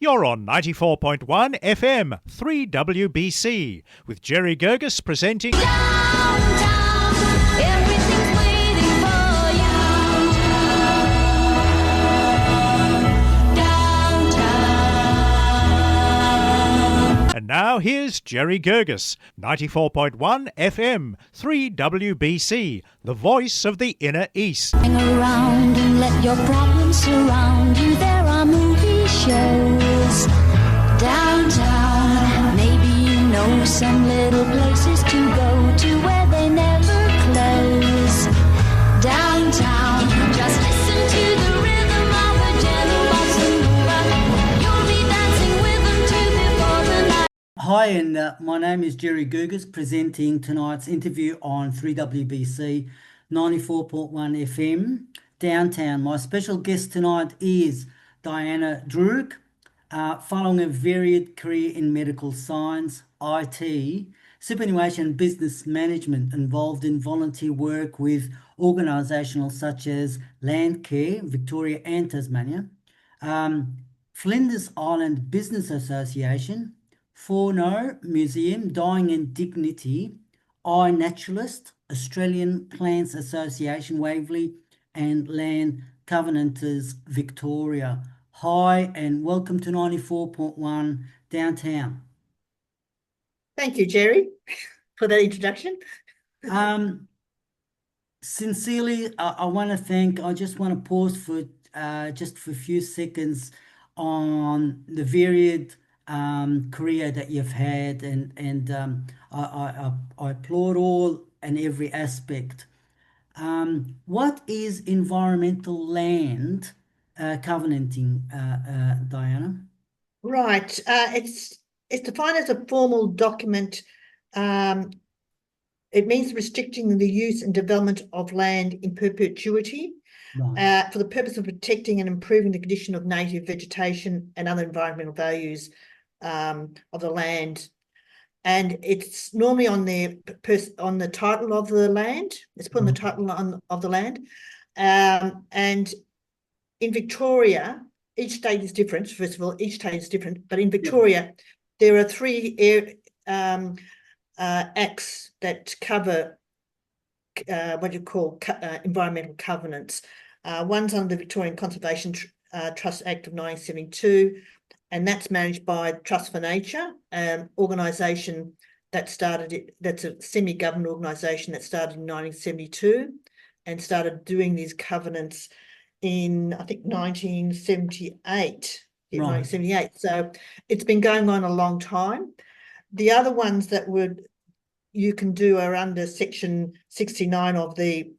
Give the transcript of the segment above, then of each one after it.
You're on 94.1 FM, 3WBC, with Jerry Guirguis presenting... Downtown, everything's waiting for you. Downtown. And now here's Jerry Guirguis, 94.1 FM, 3WBC, the voice of the Inner East. Hang around and let your problems surround you. There are movie shows downtown. Maybe you know some little places to go to where they never close. Downtown, just listen to the rhythm of a gentle bossa nova. You'll be dancing with them too before the night. Hi, and my name is Jerry Guirguis, presenting tonight's interview on 3WBC 94.1 FM, Downtown. My special guest tonight is Diana Droog. Following a varied career in medical science, IT, superannuation and business management, involved in volunteer work with organisations such as Landcare, Victoria and Tasmania, Flinders Island Business Association, Furneaux Museum, Dying in Dignity, iNaturalist, Australian Plants Association, Waverley, and Land Covenantors, Victoria. Hi, and welcome to 94.1 Downtown. Thank you, Jerry, for that introduction. Sincerely, I just want to pause for just for a few seconds on the varied career that you've had, and I applaud all and every aspect. What is environmental land covenanting, Diana? Right. It's defined as a formal document. It means restricting the use and development of land in perpetuity Right. for the purpose of protecting and improving the condition of native vegetation and other environmental values of the land. And it's normally on the title of the land. It's put on the title of the land. And in Victoria, each state is different. First of all, each state is different. But in Victoria, there are three acts that cover what you call environmental covenants. One's under the Victorian Conservation Trust Act of 1972, and that's managed by Trust for Nature, an organisation that's a semi-government organisation that started in 1972 and started doing these covenants in, I think, 1978. In 1978. So it's been going on a long time. The other ones that you can do are under Section 69 of the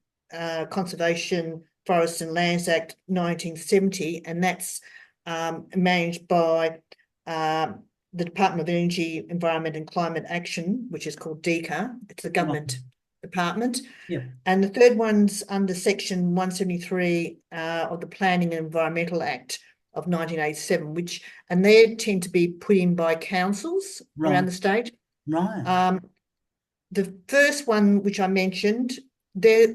Conservation, Forests and Lands Act 1970, and that's managed by the Department of Energy, Environment and Climate Action, which is called DECA. It's a government department. Yeah. And the third one's under Section 173 of the Planning and Environmental Act of 1987, and they tend to be put in by councils around the state. Right. The first one, which I mentioned, they're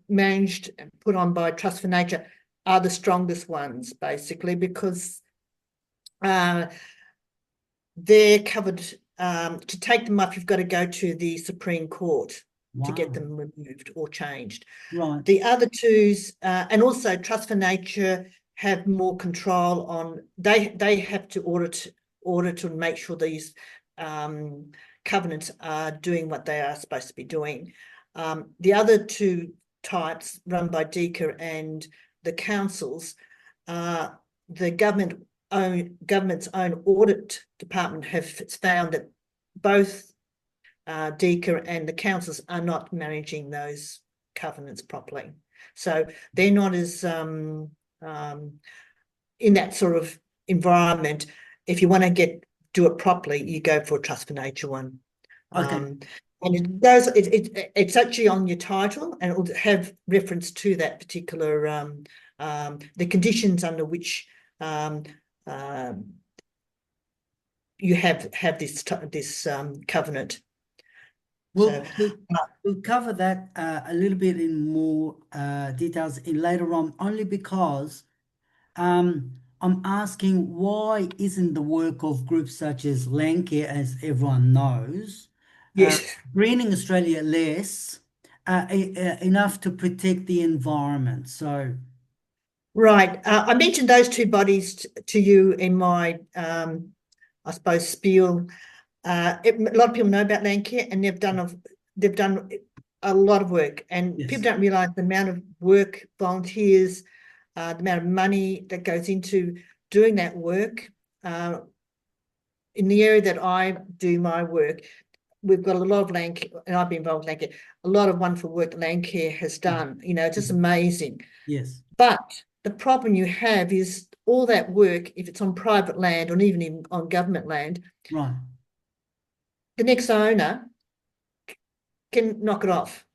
managed and put on by Trust for Nature, are the strongest ones, basically, because they're covered. To take them up, you've got to go to the Supreme Court to get them removed or changed. Right. The other twos, and also Trust for Nature, have more control on. They have to audit and make sure these covenants are doing what they are supposed to be doing. The other two types, run by DECA and the councils, the government's own audit department have found that both DECA and the councils are not managing those covenants properly. So they're not as in that sort of environment. If you want to do it properly, you go for a Trust for Nature one. Okay. And it's actually on your title, and it will have reference to that particular the conditions under which you have this covenant. We'll cover that a little bit in more details later on, only because I'm I'm asking, why isn't the work of groups such as Landcare, as everyone knows, Yes. greening Australia less, enough to protect the environment? So, Right. I mentioned those two bodies to you in my, I suppose, spiel. A lot of people know about Landcare, and they've done a lot of work, and yes. people don't realise the amount of work, volunteers, the amount of money that goes into doing that work. In the area that I do my work, we've got a lot of Landcare, and I've been involved in Landcare, a lot of wonderful work Landcare has done, just amazing. Yes. But the problem you have is all that work, if it's on private land or even on government land, Right. the next owner can knock it off,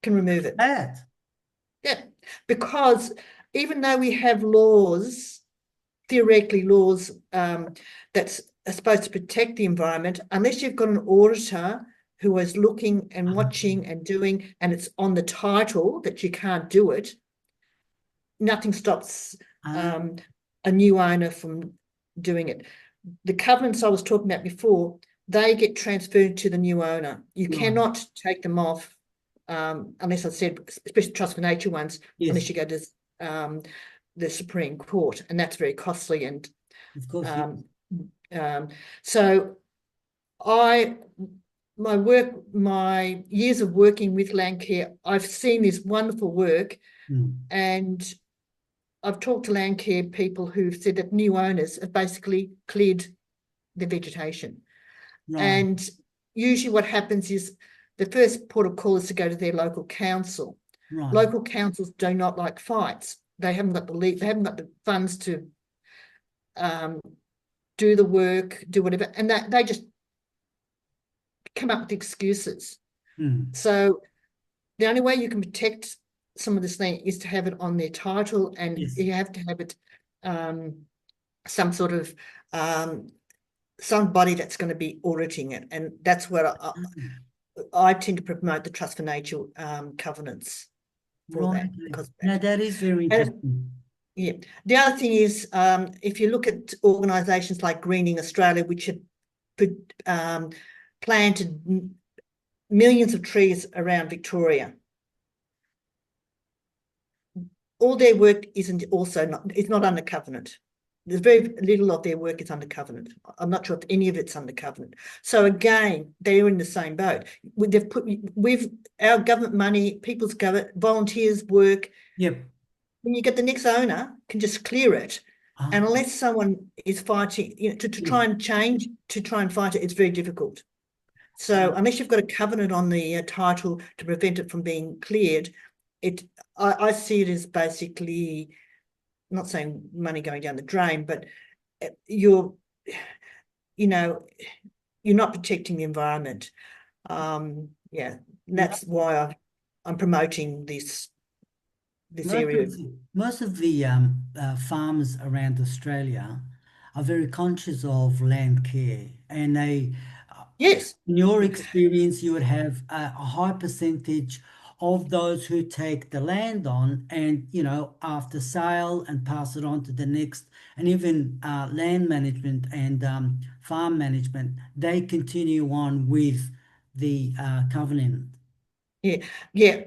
can remove it. Bad. Yeah, because even though we have laws, theoretically laws that's are supposed to protect the environment, unless you've got an auditor who is looking and watching and doing, and it's on the title that you can't do it, nothing stops a new owner from doing it. The covenants I was talking about before, they get transferred to the new owner. You Right. cannot take them off unless I said, especially trust for nature ones, Yes. unless you go to the Supreme Court, and that's very costly. And Of course. so my years of working with Landcare, I've seen this wonderful work, and I've talked to Landcare people who've said that new owners have basically cleared the vegetation. Right. And usually what happens is the first port of call is to go to their local council. Right. Local councils do not like fights. They haven't got the funds to do the work, do whatever, and they just come up with excuses. So the only way you can protect some of this land is to have it on their title, and Yes. you have to have it some sort of somebody that's going to be auditing it, and that's what I tend to promote the Trust for Nature covenants for Right. that, because Now that is very interesting. yeah. The other thing is, if you look at organisations like Greening Australia, which have planted millions of trees around Victoria, all their work is not under covenant. There's very little of their work is under covenant. I'm not sure if any of it's under covenant. So again, they're in the same boat. They've put our government money, people's government, volunteers work. Yep. When you get the next owner, can just clear it. And unless someone is fighting, to try and change, to try and fight it, it's very difficult. So unless you've got a covenant on the title to prevent it from being cleared, I see it as basically, I'm not saying money going down the drain, but you're not protecting the environment. That's why I'm promoting this area. Most of the farmers around Australia are very conscious of land care, and Yes. in your experience, you would have a high percentage of those who take the land on and, after sale and pass it on to the next, and even land management and farm management, they continue on with the covenant. Yeah.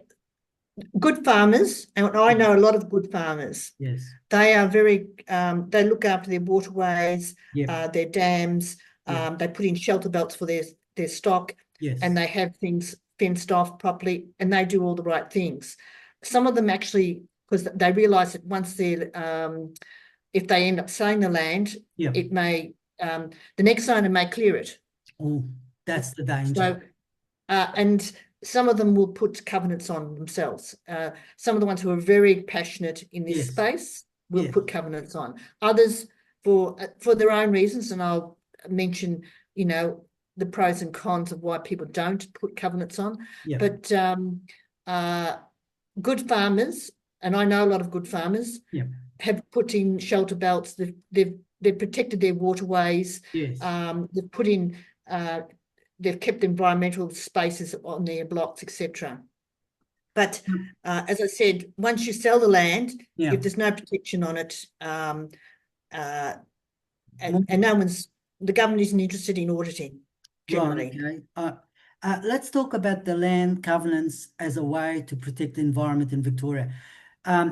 Good farmers, and I know a lot of good farmers. Yes. They are very, they look after their waterways, Yep. their dams, Yep. they put in shelter belts for their stock, Yes. and they have things fenced off properly, and they do all the right things. Some of them actually, because they realise that once they're, if they end up selling the land, Yep. it may, the next owner may clear it. Oh, that's the danger. So, and some of them will put covenants on themselves. Some of the ones who are very passionate in this Yes. space will Yes. put covenants on. Others, for their own reasons, and I'll mention, the pros and cons of why people don't put covenants on. Yep. But good farmers, and I know a lot of good farmers, Yep. have put in shelter belts. They've protected their waterways. Yes. They've put in. They've kept environmental spaces on their blocks, etc. But as I said, once you sell the land, Yeah. if there's no protection on it, and no one's, the government isn't interested in auditing generally. Right, okay. Let's talk about the land covenants as a way to protect the environment in Victoria.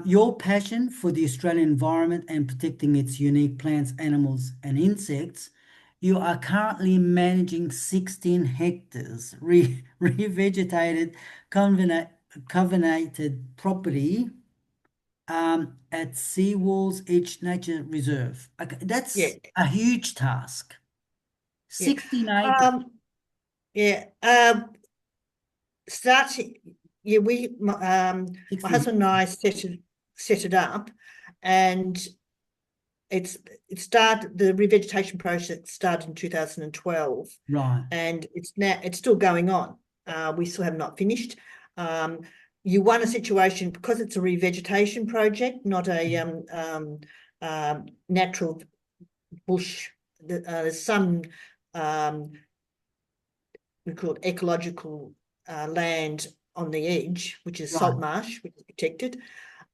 Your passion for the Australian environment and protecting its unique plants, animals, and insects. You are currently managing 16 hectares re-vegetated covenanted property at Seawalls Edge Nature Reserve. Okay, that's Yeah. a huge task. Yeah. 16 acres. Starting, my 16 husband and I set it up, and the revegetation process started in 2012, Right. and it's still going on. We still have not finished. You want a situation, because it's a revegetation project, not a natural bush. There's some we call it ecological land on the edge, which is salt marsh, which is protected,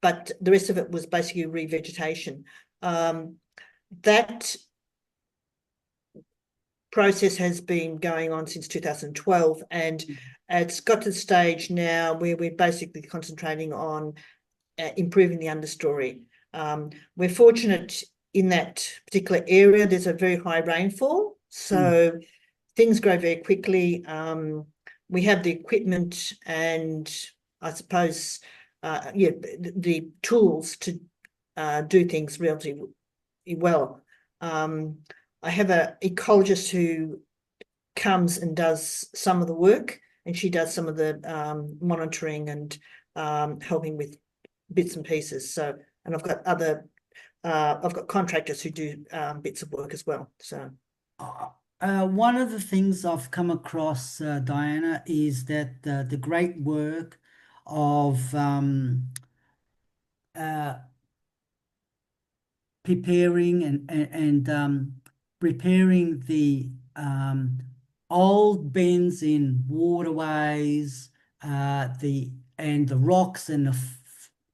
but the rest of it was basically revegetation. That process has been going on since 2012, and it's got to the stage now where we're basically concentrating on improving the understory. We're fortunate in that particular area, there's a very high rainfall, so things grow very quickly. We have the equipment and I suppose the tools to do things relatively well. I have an ecologist who comes and does some of the work, and she does some of the monitoring and helping with bits and pieces. So, and I've got contractors who do bits of work as well. So, one of the things I've come across, Diana, is that the great work of preparing and repairing the old bends in waterways, and the rocks and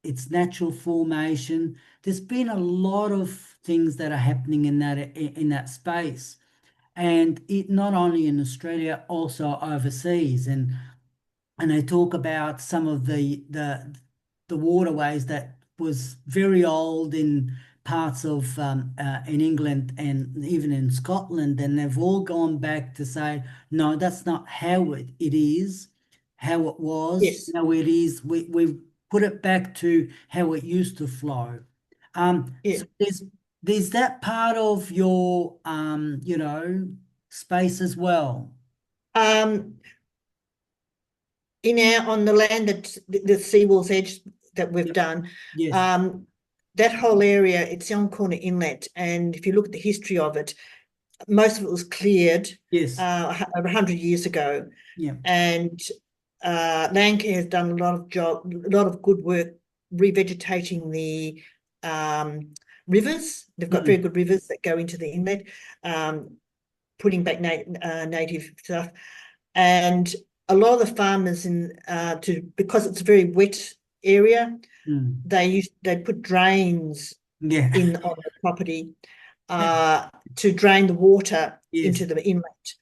its natural formation. There's been a lot of things that are happening in that space, and it not only in Australia, also overseas. And they talk about some of the waterways that was very old in parts of in England and even in Scotland, and they've all gone back to say, no, that's not how it is, how it was, yes. how it is. We've put it back to how it used to flow. So there's that part of your space as well. On the land that the Seawalls Edge that we've done, Yes. that whole area, it's Young Corner Inlet, and if you look at the history of it, most of it was cleared over 100 years ago. Yeah. And Landcare has done a lot of good work revegetating the rivers. They've got very good rivers that go into the inlet, putting back native stuff. And a lot of the farmers because it's a very wet area, they put drains in on the property to drain the water into the inlet.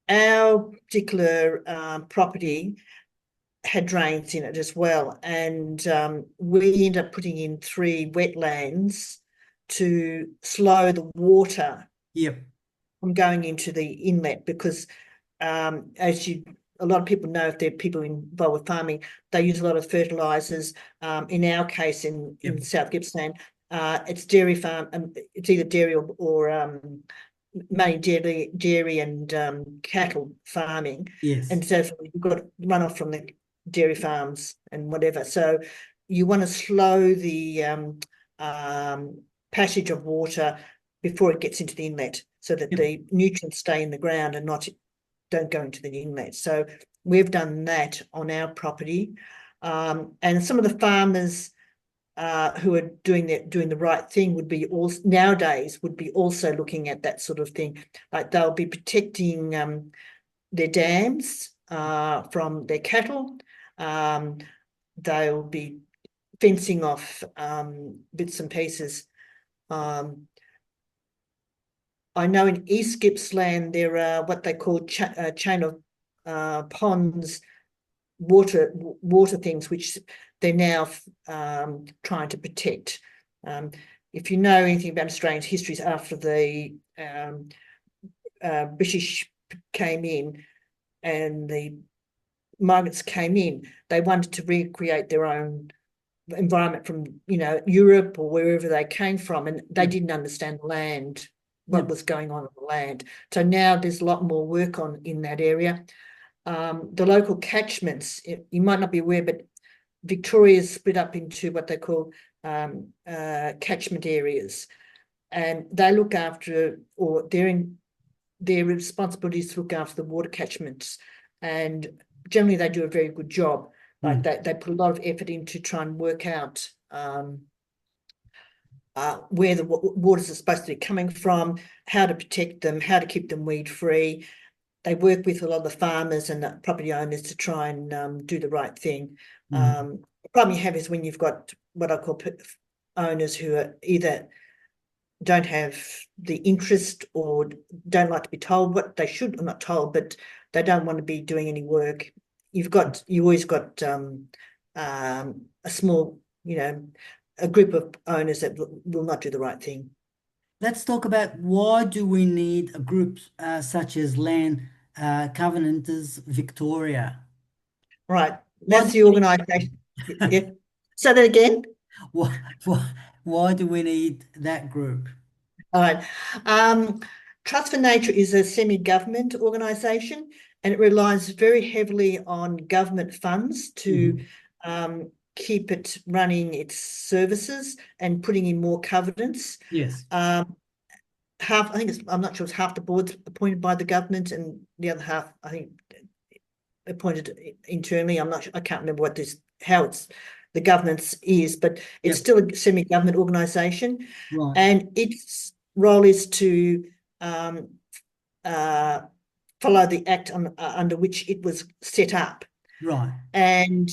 Our particular property had drains in it as well, and we ended up putting in 3 wetlands to slow the water from going into the inlet, because a lot of people know, if they're people involved with farming, they use a lot of fertilizers. In our case, in South Gippsland, it's dairy farm. It's either dairy or mainly dairy and cattle farming. Yes. And so you've got runoff from the dairy farms and whatever. So you want to slow the passage of water before it gets into the inlet, so that the nutrients stay in the ground and don't go into the inlet. So we've done that on our property, and some of the farmers who are doing the right thing would be also looking at that sort of thing. Like they'll be protecting their dams from their cattle. They'll be fencing off bits and pieces I know in East Gippsland there are what they call chain of ponds, water things, which they're now trying to protect. If you know anything about Australian histories, after the British came in and the migrants came in, they wanted to recreate their own environment from, you know, Europe or wherever they came from, and they didn't understand the land, what was going on the land. So now there's a lot more work on in that area. The local catchments, you might not be aware, but Victoria is split up into what they call catchment areas, and they look after, or their responsibilities to look after the water catchments, and generally they do a very good job. Like they put a lot of effort into try and work out where the waters are supposed to be coming from, how to protect them, how to keep them weed free. They work with a lot of the farmers and the property owners to try and do the right thing. The problem you have is when you've got what I call owners who are either don't have the interest or don't like to be told what they should, or not told, but they don't want to be doing any work. You always got a small, you know, a group of owners that will not do the right thing. Let's talk about why do we need a group such as Covenantors Victoria? Right, that's the organisation. Yeah. Say that again. Why do we need that group? All right. Trust for Nature is a semi-government organisation, and it relies very heavily on government funds to keep it running its services and putting in more covenants. Yes. I'm not sure it's half the board's appointed by the government and the other half, I think, appointed internally. I'm not sure, I can't remember how the governance is, but it's still a semi-government organisation. Right. And its role is to follow the act under which it was set up. Right. And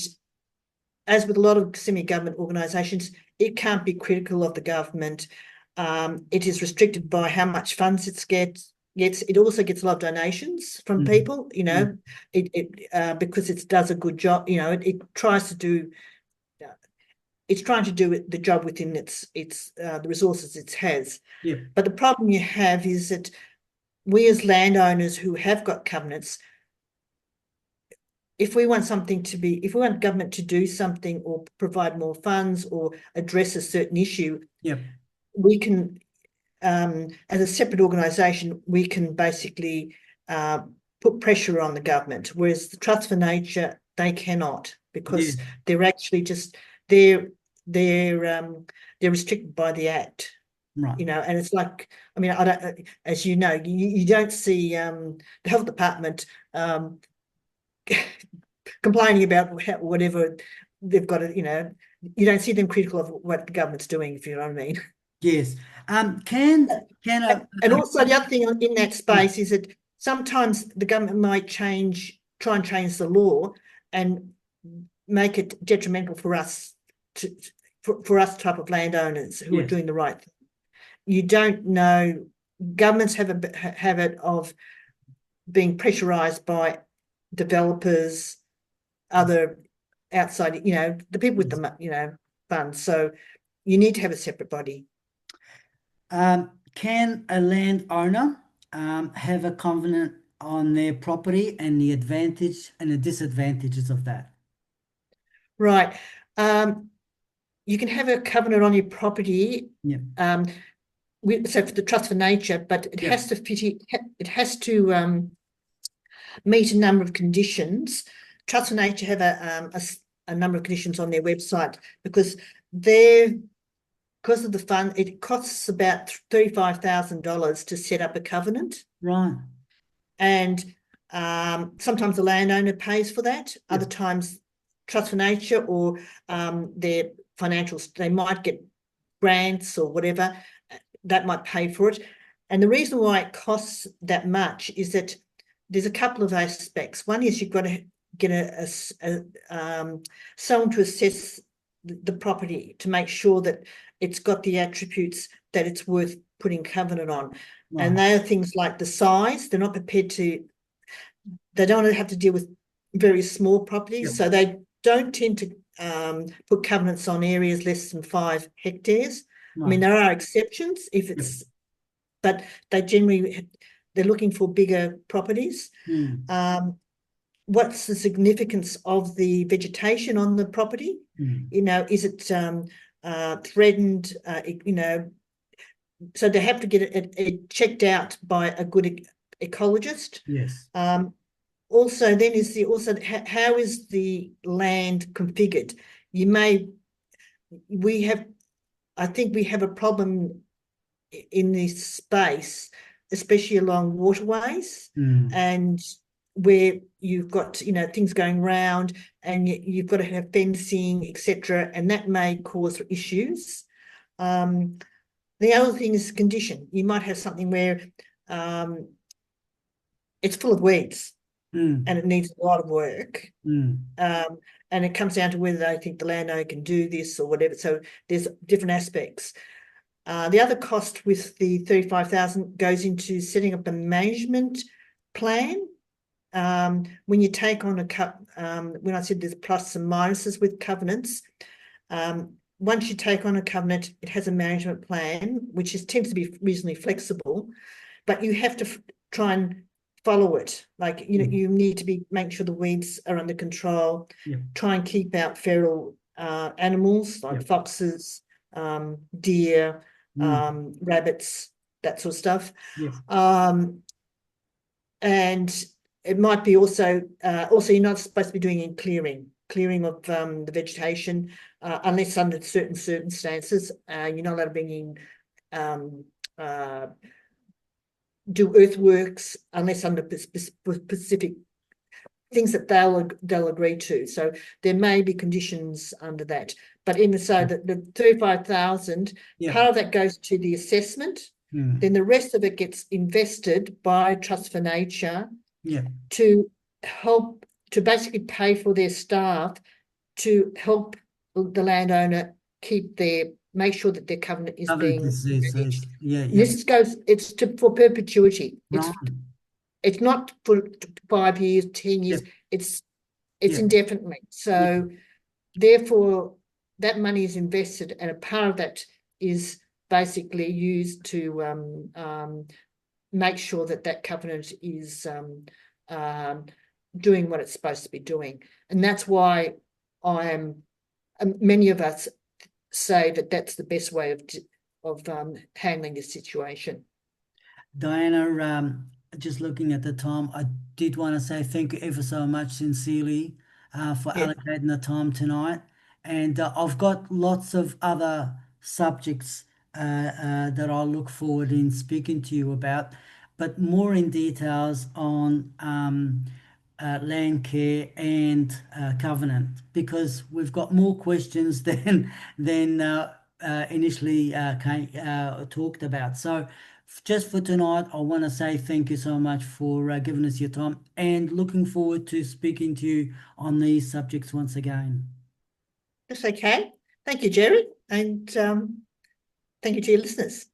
as with a lot of semi-government organisations, it can't be critical of the government. It is restricted by how much funds it gets. It also gets a lot of donations from people, you know, because it does a good job. You know, it tries to do. It's trying to do the job within the resources it has. Yeah. But the problem you have is that we as landowners who have got covenants, if we want government to do something or provide more funds or address a certain issue, we can, as a separate organisation, we can basically put pressure on the government, whereas the Trust for Nature, they cannot, because they're actually just they're restricted by the Act. Right. You know, and it's like, I mean, I don't, as you know, you don't see the health department complaining about whatever they've got to, you know, you don't see them critical of what the government's doing, if you know what I mean. Yes. And also the other thing in that space is that sometimes the government might try and change the law and make it detrimental for us for us type of landowners who are doing the right thing. You don't know. Governments have a habit of being pressurised by developers, other outside, you know, the people with the, you know, funds. So you need to have a separate body. Can a landowner have a covenant on their property and the advantage and the disadvantages of that? Right. You can have a covenant on your property. So for the Trust for Nature, but it has to fit. It has to meet a number of conditions. Trust for Nature have a number of conditions on their website because of the fund, it costs about $35,000 to set up a covenant. Right. And sometimes the landowner pays for that. Other times, Trust for Nature or their financials, they might get grants or whatever that might pay for it. And the reason why it costs that much is that there's a couple of aspects. One is you've got to get someone to assess the property to make sure that it's got the attributes that it's worth putting covenant on. Right. And they are things like the size. They're not prepared to, they don't want to have to deal with very small properties. Yep. So they don't tend to put covenants on areas less than 5 hectares. I mean, Right. there are exceptions if it's, but they generally, they're looking for bigger properties. What's the significance of the vegetation on the property? You know, is it threatened? You know, so they have to get it checked out by a good ecologist. Yes. Also, then is the how is the land configured? I think we have a problem in this space, especially along waterways, and where you've got, you know, things going round, and you've got to have fencing, etc., and that may cause issues. The other thing is condition. You might have something where it's full of weeds and it needs a lot of work. And it comes down to whether they think the landowner can do this or whatever. So there's different aspects. The other cost with the 35,000 goes into setting up a management plan. When you take on when I said there's plus and minuses with covenants, once you take on a covenant, it has a management plan, which tends to be reasonably flexible, but you have to try and follow it. Like, you know, you need to make sure the weeds are under control, try and keep out feral animals like foxes, deer, rabbits, that sort of stuff. And it might be also you're not supposed to be doing clearing of the vegetation unless under certain circumstances. You're not allowed to bring in do earthworks unless under specific things that they'll agree to. So there may be conditions under that. But the 35,000, part of that goes to the assessment. Then the rest of it gets invested by Trust for Nature to help, to basically pay for their staff to help the landowner make sure that their covenant is being managed. It's for perpetuity. It's not for 5 years, 10 years. It's indefinitely. So therefore, that money is invested, and a part of that is basically used to make sure that covenant is doing what it's supposed to be doing. And that's why many of us say that that's the best way of handling this situation. Diana, just looking at the time, I did want to say thank you ever so much sincerely for allocating the time tonight. And I've got lots of other subjects that I'll look forward in speaking to you about, but more in details on Landcare and Covenant, because we've got more questions than initially talked about. So just for tonight, I want to say thank you so much for giving us your time, and looking forward to speaking to you on these subjects once again. That's okay. Thank you, Jerry, and thank you to your listeners.